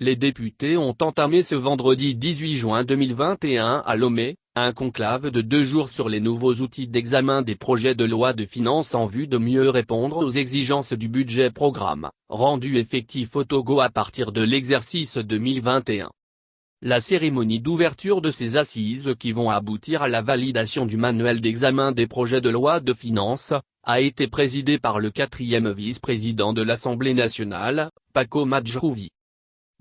Les députés ont entamé ce vendredi 18 juin 2021 à Lomé, un conclave de 2 jours sur les nouveaux outils d'examen des projets de loi de finances en vue de mieux répondre aux exigences du budget programme, rendu effectif au Togo à partir de l'exercice 2021. La cérémonie d'ouverture de ces assises qui vont aboutir à la validation du manuel d'examen des projets de loi de finances, a été présidée par le 4e vice-président de l'Assemblée nationale, Paco Madjrouvi.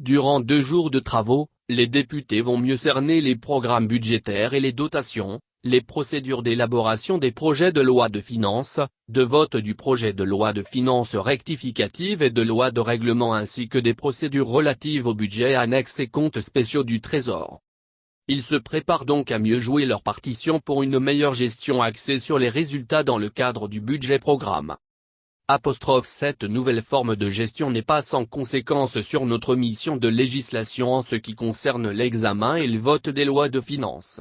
Durant 2 jours de travaux, les députés vont mieux cerner les programmes budgétaires et les dotations, les procédures d'élaboration des projets de loi de finances, de vote du projet de loi de finances rectificative et de loi de règlement ainsi que des procédures relatives au budget annexe et comptes spéciaux du Trésor. Ils se préparent donc à mieux jouer leur partition pour une meilleure gestion axée sur les résultats dans le cadre du budget programme. Cette nouvelle forme de gestion n'est pas sans conséquence sur notre mission de législation en ce qui concerne l'examen et le vote des lois de finances.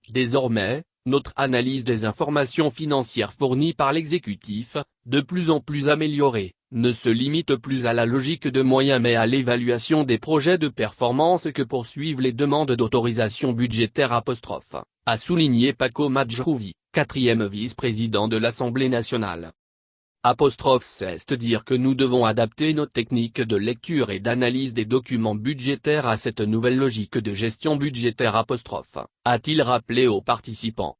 Désormais, notre analyse des informations financières fournies par l'exécutif, de plus en plus améliorée, ne se limite plus à la logique de moyens mais à l'évaluation des projets de performance que poursuivent les demandes d'autorisation budgétaire a souligné Paco Madjrouvi, 4e vice-président de l'Assemblée nationale. C'est-à-dire que nous devons adapter nos techniques de lecture et d'analyse des documents budgétaires à cette nouvelle logique de gestion budgétaire a-t-il rappelé aux participants.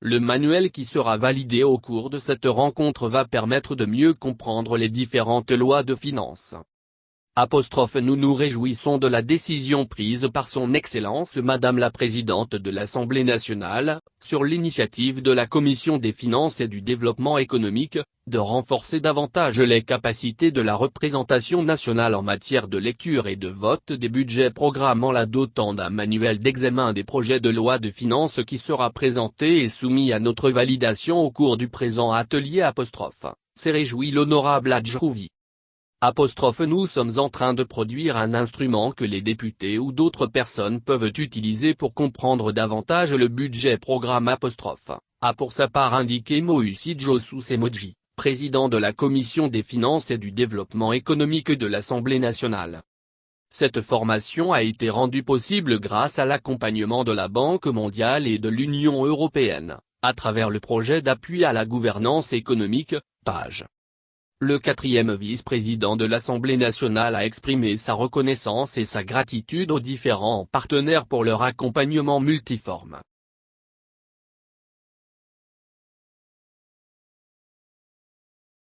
Le manuel qui sera validé au cours de cette rencontre va permettre de mieux comprendre les différentes lois de finances. Nous nous réjouissons de la décision prise par son Excellence Madame la Présidente de l'Assemblée nationale, sur l'initiative de la Commission des finances et du développement économique, de renforcer davantage les capacités de la représentation nationale en matière de lecture et de vote des budgets programmes en la dotant d'un manuel d'examen des projets de loi de finances qui sera présenté et soumis à notre validation au cours du présent atelier. S'est réjoui l'honorable Adjrouvi. Nous sommes en train de produire un instrument que les députés ou d'autres personnes peuvent utiliser pour comprendre davantage le budget programme a pour sa part indiqué Moussi Djossou Semoji, président de la Commission des finances et du développement économique de l'Assemblée nationale. Cette formation a été rendue possible grâce à l'accompagnement de la Banque mondiale et de l'Union européenne, à travers le projet d'appui à la gouvernance économique, PAGE. Le 4e vice-président de l'Assemblée nationale a exprimé sa reconnaissance et sa gratitude aux différents partenaires pour leur accompagnement multiforme.